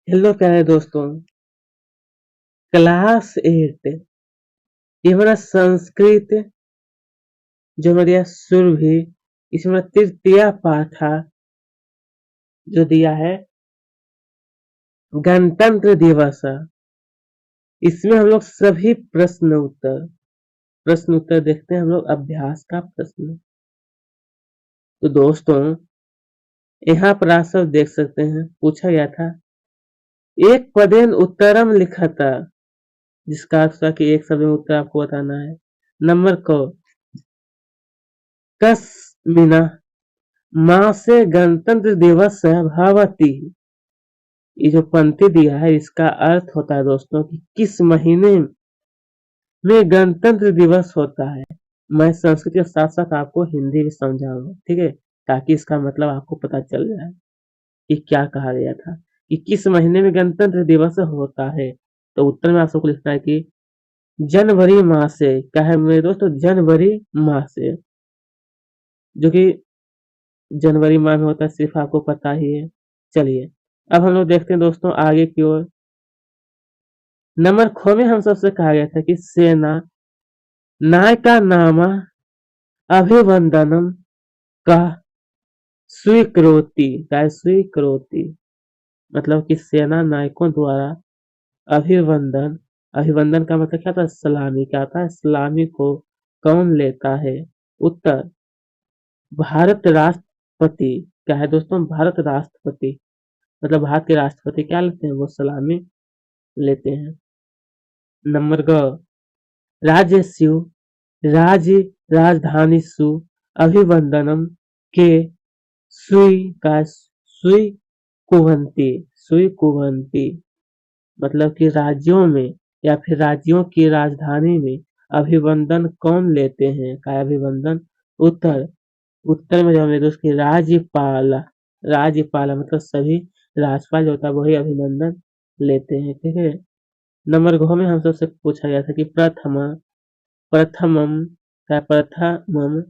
Hello प्यारे दोस्तों। Class 8 ये हमारा संस्कृत जो हमारे यहाँ सुरभि इसमें हमारा तृतीय पाठा जो दिया है गणतंत्र दिवस। इसमें हम लोग सभी प्रश्न उत्तर देखते हैं हम लोग अभ्यास का प्रश्न। तो दोस्तों यहाँ पर आप सब देख सकते हैं पूछा गया था एक पदेन उत्तरम लिखा था जिसका अर्थ था कि एक शब्द में उत्तर आपको बताना है। नंबर को कस्मिना माँ से गणतंत्र दिवस भवती। ये जो पंक्ति दिया है इसका अर्थ होता है दोस्तों कि किस महीने में गणतंत्र दिवस होता है। मैं संस्कृत के साथ साथ आपको हिंदी भी समझाऊंगा, ठीक है, ताकि इसका मतलब आपको पता चल जाए कि क्या कहा गया था कि किस महीने में गणतंत्र दिवस होता है। तो उत्तर में आप सबको लिखना है कि जनवरी माह से। क्या है मेरे दोस्तों? जनवरी माह से, जो कि जनवरी माह में होता है, सिर्फ आपको पता ही है। चलिए अब हम लोग देखते हैं दोस्तों आगे की ओर। नंबर ख में हम सबसे कहा गया था कि सेना नायका नामा अभिवंदनम का स्वीकरोति मतलब कि सेना नायकों द्वारा अभिवंदन। अभिवंदन का मतलब क्या था? सलामी। क्या था? सलामी को कौन लेता है? उत्तर भारत राष्ट्रपति। क्या है दोस्तों? भारत राष्ट्रपति। मतलब भारत के राष्ट्रपति क्या लेते हैं? वो सलामी लेते हैं। नंबर ग राज्यस्यु राज्य राजधानीसु अभिवंदनम के सुई का सुई कुवंती मतलब कि राज्यों में या फिर राज्यों की राजधानी में अभिवंदन कौन लेते हैं? का अभिवंदन उत्तर उत्तर में जो हमें उसकी राज्यपाल मतलब सभी राज्यपाल जो होता है वही अभिनंदन लेते हैं, ठीक है। नंबर घ में हम सबसे पूछा गया था कि प्रथमम का प्रथमम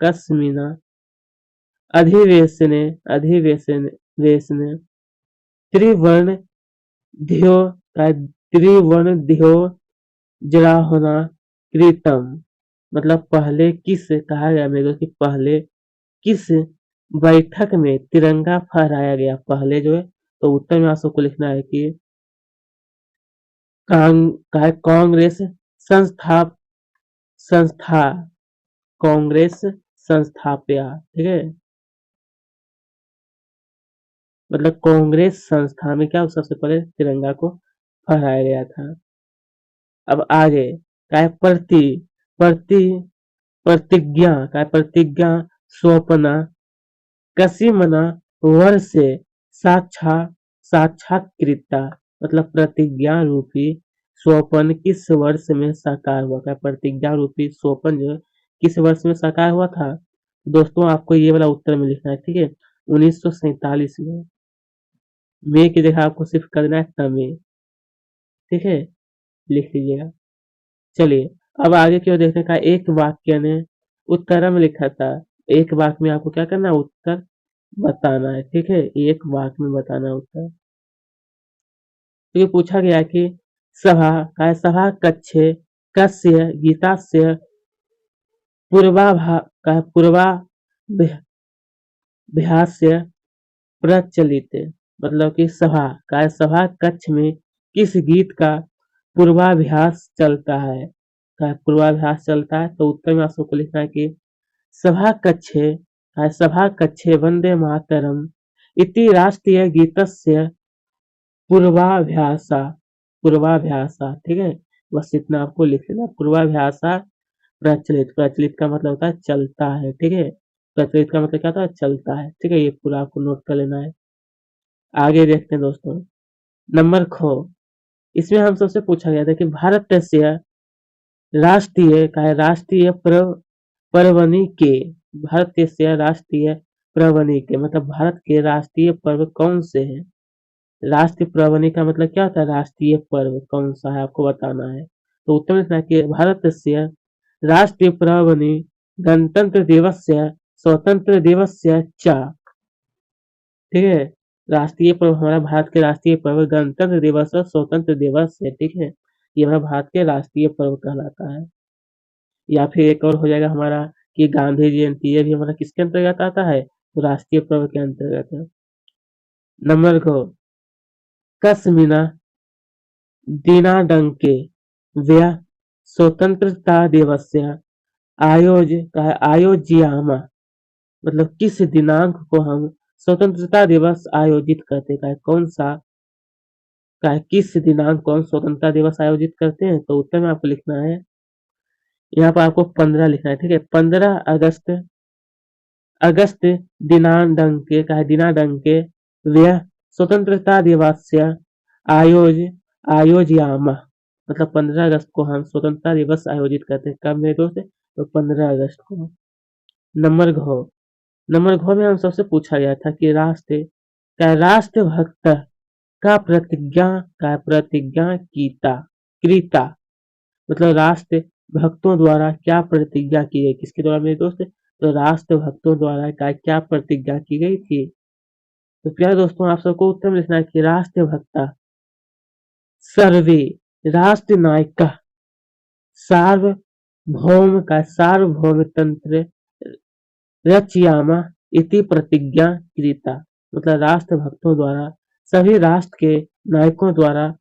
कस्मिना अधिवेशने त्रिवर्ण ध्यो का त्रिवर्ण ध्यो जराहोना कृतम मतलब पहले किस कहा गया मेरे दोस्त कि पहले किस बैठक में तिरंगा फहराया गया? पहले जो है तो उत्तर में आप सबको लिखना है कि कांग्रेस संस्था संस्था कांग्रेस संस्थाप्या, ठीक है। मतलब कांग्रेस संस्था में क्या सबसे पहले तिरंगा को फहराया गया था। अब आगे क्या है? प्रति प्रतिज्ञा स्वप्ना कसीमना वर्षे साक्षा साक्षात्कृता मतलब प्रतिज्ञा रूपी स्वपन किस वर्ष में साकार हुआ? क्या प्रतिज्ञा रूपी स्वपन जो है किस वर्ष में साकार हुआ था? दोस्तों आपको ये वाला उत्तर में लिखना है, ठीक है। 1947 में। मे की जगह आपको सिर्फ करना है तमे, ठीक है, लिख लीजिएगा। चलिए अब आगे की ओर देखने का एक वाक्य ने उत्तरम लिखा था। एक वाक्य में आपको क्या करना है? उत्तर बताना है, ठीक है। एक वाक्य में बताना है उत्तर। तो ये पूछा गया कि सभा का सभा कक्षे कस्य गीतास्य पूर्वाभा का पूर्वाभ्यास्य प्रचलित मतलब कि सभा कक्ष में किस गीत का पूर्वाभ्यास चलता है? का पूर्वाभ्यास चलता है। तो उत्तर में आप सबको लिखना है कि सभा कक्षे वंदे मातरम इति राष्ट्रीय गीतस्य पूर्वाभ्यासा पूर्वाभ्यासा, ठीक है। बस इतना आपको लिख लेना। पूर्वाभ्यासा प्रचलित का मतलब होता है चलता है, ठीक है। प्रचलित का मतलब क्या होता है? चलता है, ठीक है। ये पूरा आपको नोट कर लेना है। आगे देखते हैं दोस्तों। नंबर खो इसमें हम सबसे पूछा गया था कि भारत से राष्ट्रीय पर्वणि के भारत से राष्ट्रीय पर्वणि के मतलब भारत के राष्ट्रीय पर्व कौन से हैं? राष्ट्रीय पर्वणि का मतलब क्या होता है? राष्ट्रीय पर्व कौन सा है आपको बताना है। तो उत्तर में लिखना है कि भारत से राष्ट्रीय पर्वणि गणतंत्र दिवस स्वतंत्र दिवस च, ठीक है। राष्ट्रीय पर्व हमारा भारत के राष्ट्रीय पर्व गणतंत्र दिवस और स्वतंत्र दिवस है, ठीक है। ये हमारा भारत के राष्ट्रीय पर्व कहलाता है। या फिर एक और हो जाएगा हमारा कि गांधी जयंती, ये भी हमारा किसके अंतर्गत आता है, तो राष्ट्रीय पर्व के अंतर्गत है। नंबर को कस्मिना दिनांके व्यय स्वतंत्रता दिवस्य आयोज्यामा, मतलब किस दिनांक को हम स्वतंत्रता दिवस आयोजित करते हैं, कौन सा किस दिनांक को हम स्वतंत्रता दिवस आयोजित करते हैं, तो उत्तर में आपको लिखना है, यहाँ पर आपको 15 लिखना है, ठीक है। 15 अगस्त दिनांके व्यय स्वतंत्रता दिवस्य आयोज आयोजयामा, मतलब 15 अगस्त को हम स्वतंत्रता दिवस आयोजित करते हैं। कब मेरे दोस्त, तो 15 अगस्त को। नंबर घ नंबर घ में हम सबसे पूछा गया था कि राष्ट्रभक्त का प्रतिज्ञा कृता, मतलब राष्ट्र भक्तों द्वारा क्या प्रतिज्ञा की गई, किसके द्वारा मेरे दोस्त, तो राष्ट्र भक्तों द्वारा क्या प्रतिज्ञा की गई थी। तो प्यारे दोस्तों, आप सबको उत्तर में लिखना है कि राष्ट्रभक्ता सर्वे राष्ट्र नायक सार्वभौम तंत्र रचयामा इति प्रतिज्ञा कृता, मतलब राष्ट्र भक्तों द्वारा सभी राष्ट्र के नायकों द्वारा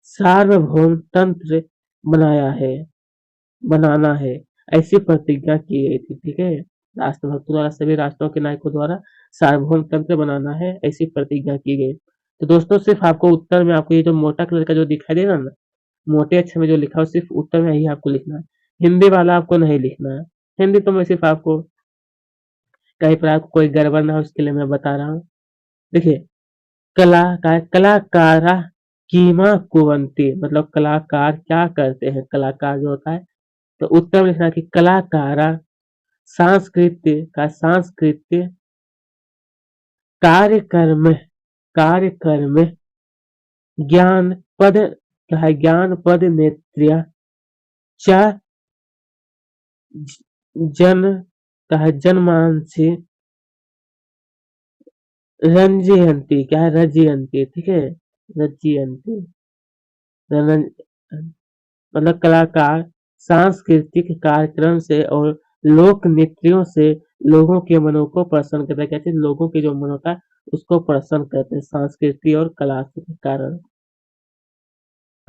सार्वभौम तंत्र बनाना है, ऐसी प्रतिज्ञा की गई थी, ठीक है। राष्ट्र भक्तों द्वारा सभी राष्ट्रों के नायकों द्वारा सार्वभौम तंत्र बनाना है, ऐसी प्रतिज्ञा की गई। तो दोस्तों, सिर्फ आपको उत्तर में आपको ये जो मोटा कलर का जो दिखाई दे रहा है ना, मोटे अक्षर में जो लिखा हो, सिर्फ उत्तर में यही आपको लिखना है, हिंदी वाला आपको नहीं लिखना है। हिंदी तो मैं सिर्फ आपको कहीं पर आपको कोई गड़बड़ ना हो इसके लिए मैं बता रहा हूँ। देखिए, कलाकारा कीमा कुवंती, मतलब कलाकार क्या करते हैं, कलाकार जो होता है, तो उत्तर में लिखना कि कलाकारा सांस्कृत्य कार्यक्रम ज्ञान पद नेत्रिया च जन जनमानसी रंजयंती, ठीक है, रंजयंती, मतलब कलाकार सांस्कृतिक कार्यक्रम से और लोक नृत्यों से लोगों के मनों को प्रसन्न करते हैं, कहते हैं लोगों के जो मन होता है उसको प्रसन्न करते हैं संस्कृति और कला के कारण।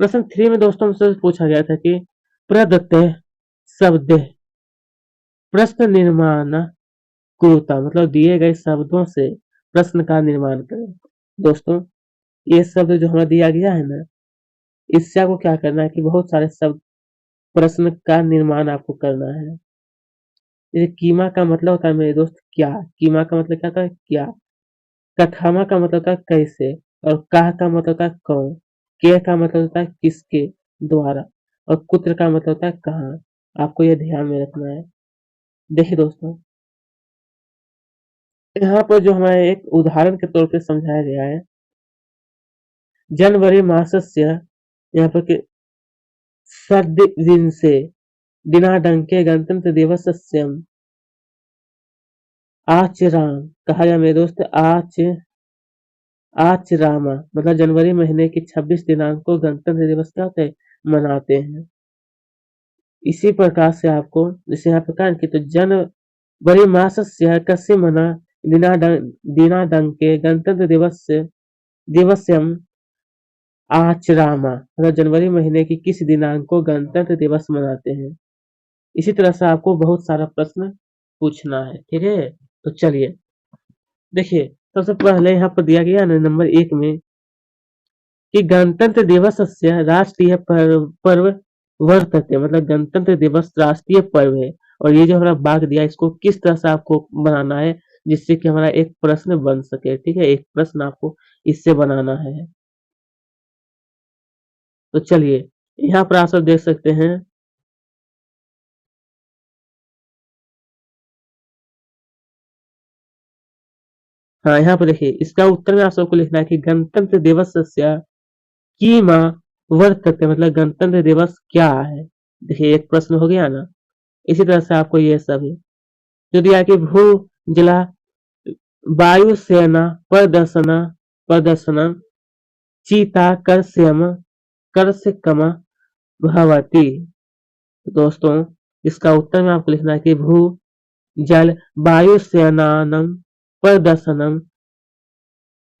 प्रश्न 3 में दोस्तों हमसे पूछा गया था कि प्रदत्त शब्द प्रश्न निर्माण कुरुता, मतलब दिए गए शब्दों से प्रश्न का निर्माण करें। दोस्तों, ये शब्द जो हमें दिया गया है ना, इससे आपको क्या करना है कि बहुत सारे शब्द प्रश्न का निर्माण आपको करना है। जैसे कीमा का मतलब होता है मेरे दोस्त क्या, कीमा का मतलब क्या होता है क्या, कथामा का मतलब होता है कैसे, और काह का मतलब होता है कौन, के का मतलब होता है किसके द्वारा, और कुत्र का मतलब होता है कहाँ। आपको यह ध्यान में रखना है। देखिए दोस्तों, यहाँ पर जो हमारे एक उदाहरण के तौर पे समझाया गया है, जनवरी मासस्य, यहाँ पर के सद्दिन से दिनांके गणतंत्र दिवसस्य आचराम, कहा गया मेरे दोस्त आचरामा, मतलब जनवरी महीने की 26 दिनांक को गणतंत्र दिवस क्या होता है, मनाते हैं। इसी प्रकार से आपको जैसे यहाँ पर कहा कि तो जनवरी मासस्य कस्य मना दिनांके गणतंत्र दिवसम आचरामा, मतलब जनवरी महीने की किस दिनांक को गणतंत्र दिवस मनाते हैं। इसी तरह से आपको बहुत सारा प्रश्न पूछना है, ठीक है। तो चलिए देखिए, सबसे पहले यहाँ पर दिया गया ना नंबर 1 में कि गणतंत्र दिवस से राष्ट्रीय पर्व वर्तते, मतलब गणतंत्र दिवस राष्ट्रीय पर्व है। और ये जो हमारा भाग दिया इसको किस तरह से आपको बनाना है जिससे कि हमारा एक प्रश्न बन सके, ठीक है, एक प्रश्न आपको इससे बनाना है। तो चलिए, यहाँ पर आप सब देख सकते हैं, हाँ यहाँ पर देखिए, इसका उत्तर में आप सबको लिखना है कि गणतंत्र दिवस की माँ वर्तते, मतलब गणतंत्र दिवस क्या है। देखिए, एक प्रश्न हो गया ना। इसी तरह से आपको ये सब है जो दिया कि भू जिला वायुसेना प्रदर्शन प्रदर्शनम चीता कर्षकम भवति। दोस्तों इसका उत्तर में आपको लिखना है कि भू जल वायुसेनानम प्रदर्शनम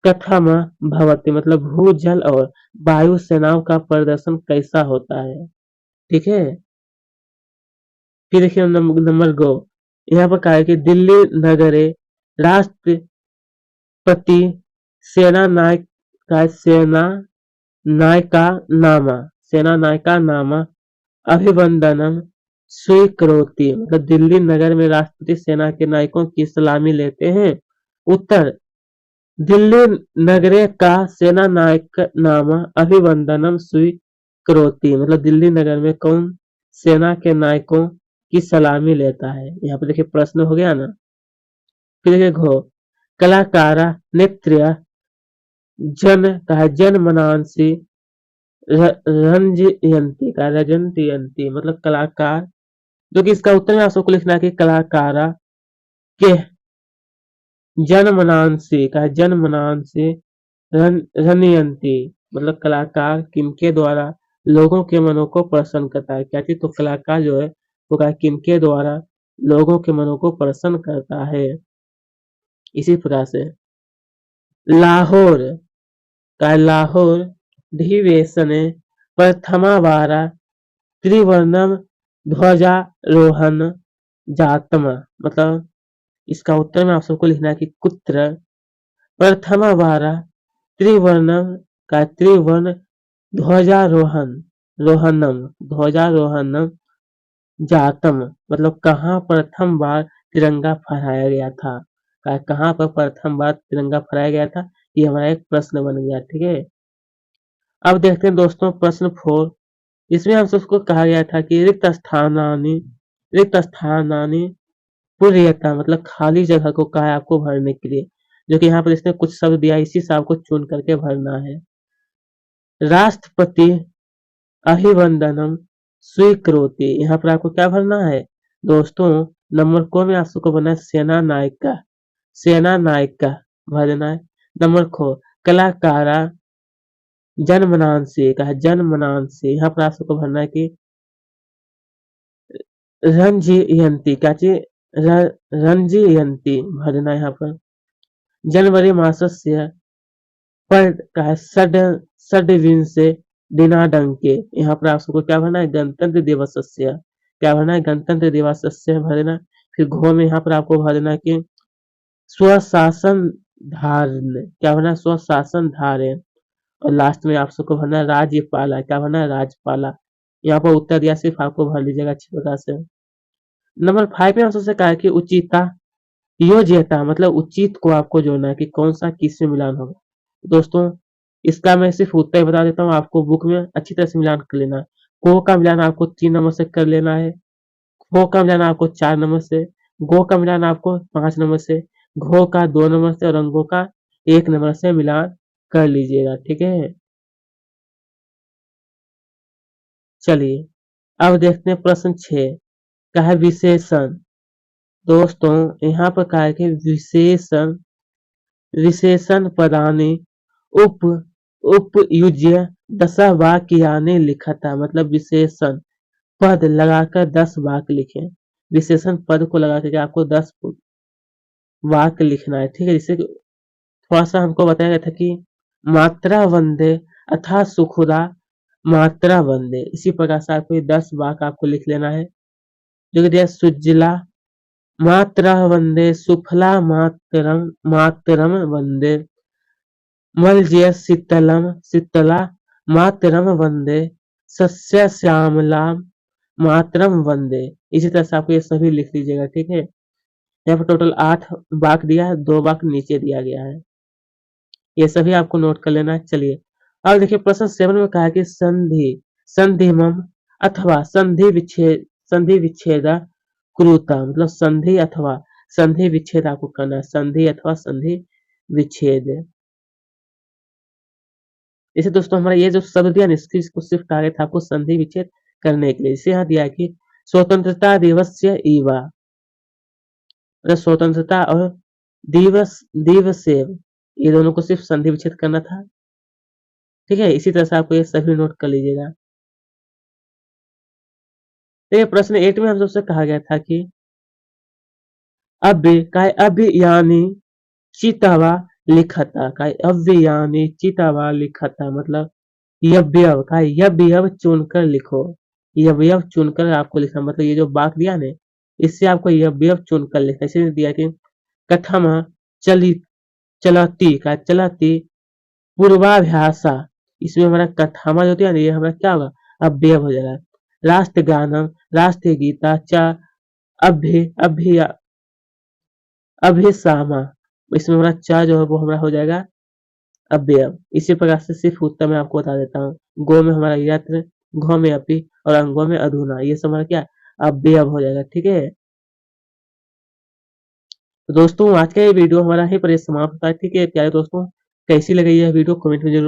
कथम भवति, मतलब भू जल और वायु सेनाओं का प्रदर्शन कैसा होता है। ठीक है, फिर देखिए नंबर गो, यहाँ पर कहा है कि दिल्ली नगरे राष्ट्रपति सेना नायक का सेना नायका नामा अभिवंदनम स्वीकरोति, मतलब दिल्ली नगर में राष्ट्रपति सेना के नायकों की सलामी लेते हैं। उत्तर दिल्ली नगरे का सेना नायक नाम अभिवंदनम स्वीकरोति, मतलब दिल्ली नगर में कौन सेना के नायकों की सलामी लेता है। यहाँ पे देखिए प्रश्न हो गया ना। फिर देखिए घो कलाकारा नृत्य जन मनांसी रंजयंती, मतलब कलाकार, जो कि इसका उत्तर में आप सबको लिखना है कि कलाकारा के जनमनांसी रनयंती, मतलब कलाकार किनके द्वारा लोगों के मनों को प्रसन्न करता है। क्या चीज, तो कलाकार जो है वो किनके द्वारा लोगों के मनों को प्रसन्न करता है। इसी प्रकार से लाहौर अधिवेशने प्रथमवारा त्रिवर्णम ध्वजारोहण जातम, मतलब इसका उत्तर में आप सबको लिखना है कि कुत्र प्रथमवारा त्रिवर्ण ध्वजारोहणम जातम, मतलब कहाँ प्रथम बार तिरंगा फहराया गया था। कहाँ पर प्रथम बार तिरंगा फहराया गया था, ये हमारा एक प्रश्न बन गया। ठीक है, अब देखते हैं दोस्तों प्रश्न 4। इसमें हम सबको कहा गया था कि रिक्त स्थानानि पूर्यता, मतलब खाली जगह को कहा है आपको भरने के लिए, जो कि यहाँ पर इसने कुछ शब्द दिया, इसी से आपको चुन करके भरना है। राष्ट्रपति अभिवंदनम स्वीकरोति, यहाँ पर आपको क्या भरना है दोस्तों, नंबर को में आप सबको भरना है सेना नायक का भर देना है। नंबर खो कलाकारा जनमनांसी, यहाँ पर आप सबको भरना है कि रंजयंती भर देना है यहाँ पर। जनवरी मासस्य पर षड्विंशे दिनांके, यहाँ पर आप सबको क्या भरना है गणतंत्र दिवसस्य, क्या भरना है गणतंत्र दिवसस्य भर देना। फिर घो में यहाँ पर आपको भर देना कि स्वशासन धारण, क्या भरना है स्वशासन धारण। और लास्ट में आप सबको भरना है राज्यपाला, क्या भरना है राज्यपाला। यहाँ पर उत्तर दिया, सिर्फ आपको भर लीजिएगा अच्छी प्रकार से। नंबर 5 में हम सबसे कहा है कि उचिता योज्यता, मतलब उचित को आपको जोड़ना है कि कौन सा किससे मिलान होगा। दोस्तों इसका मैं सिर्फ उत्तर बता देता हूँ, आपको बुक में अच्छी तरह से मिलान कर लेना है। को का मिलान आपको 3 नंबर से कर लेना है, खो का मिलान आपको 4 नंबर से, गो का मिलान आपको 5 नंबर से, घो का 2 नंबर से और अंगों का 1 नंबर से मिलान कर लीजिएगा। ठीक है, चलिए अब देखते हैं प्रश्न 6 का है विशेषण। दोस्तों यहाँ पर कहा है कि विशेषण पदानि उपयुज्य 10 वाक्यानि लिखता, मतलब विशेषण पद लगाकर 10 वाक्य लिखें। विशेषण पद को लगा करके आपको 10 वाक्य लिखना है। ठीक है, जिससे थोड़ा सा हमको बताया गया था कि मात्रा वंदे अथा सुखुदा मात्रा वंदे, इसी प्रकार से आपको 10 वाक्य आपको लिख लेना है। जो कि दिया सुजला मात्रा वंदे सुफला मातरम वंदे मलजय शीतला मातरम वंदे सस्य श्यामला मातरम वंदे। इसी तरह से आपको ये सभी लिख लीजिएगा। ठीक है, यहाँ पर टोटल 8 वाक्य दिया है, 2 वाक्य नीचे दिया गया है, ये सभी आपको नोट कर लेना है। चलिए अब देखिए प्रश्न 7 में कहा है कि संधिमम अथवा संधि विच्छेद क्रूता, मतलब संधि अथवा संधि विच्छेद आपको करना है, संधि अथवा संधि विच्छेद। इसे दोस्तों हमारा ये जो शब्द दिया ना, इसको सिर्फ टारगेट था आपको संधि विच्छेद करने के लिए। इसे यहाँ दिया है कि स्वतंत्रता दिवस ईवा, स्वतंत्रता और दिवसेव ये दोनों को सिर्फ संधि विच्छेद करना था। ठीक है, इसी तरह से आपको ये सभी नोट कर लीजिएगा। देखिए प्रश्न 8 में हम सबसे कहा गया था कि अव्य काय अव्य यानी चितवा लिखता काय अव्य यानी चितवा लिखता मतलब यव्यव का यव्यव चुनकर लिखो। यव्यव चुनकर आपको लिखना मतलब ये जो वाक्य दिया ने इससे आपको यव्यव चुनकर लिखना। इसीलिए दिया कि कथम चली चलती का चलती पूर्वाभ्यासा, इसमें हमारा कथामा जो होती है ना ये हमारा क्या होगा अव्यय हो जाएगा। राष्ट्रगानम राष्ट्रीय गीता च अभ्य अभ्य अभिसामा, इसमें हमारा चा जो है वो हमारा हो जाएगा अव्यय। इसी प्रकार से सिर्फ उत्तर में आपको बता देता हूँ। गो में हमारा यत्र, घो में अपि और अंगों में अधुना, ये सब हमारा क्या अव्यय हो जाएगा। ठीक है तो दोस्तों आज का ये वीडियो हमारा यहीं पर समाप्त होता है। ठीक है प्यारे दोस्तों, कैसी लगी यह वीडियो कमेंट में जरूर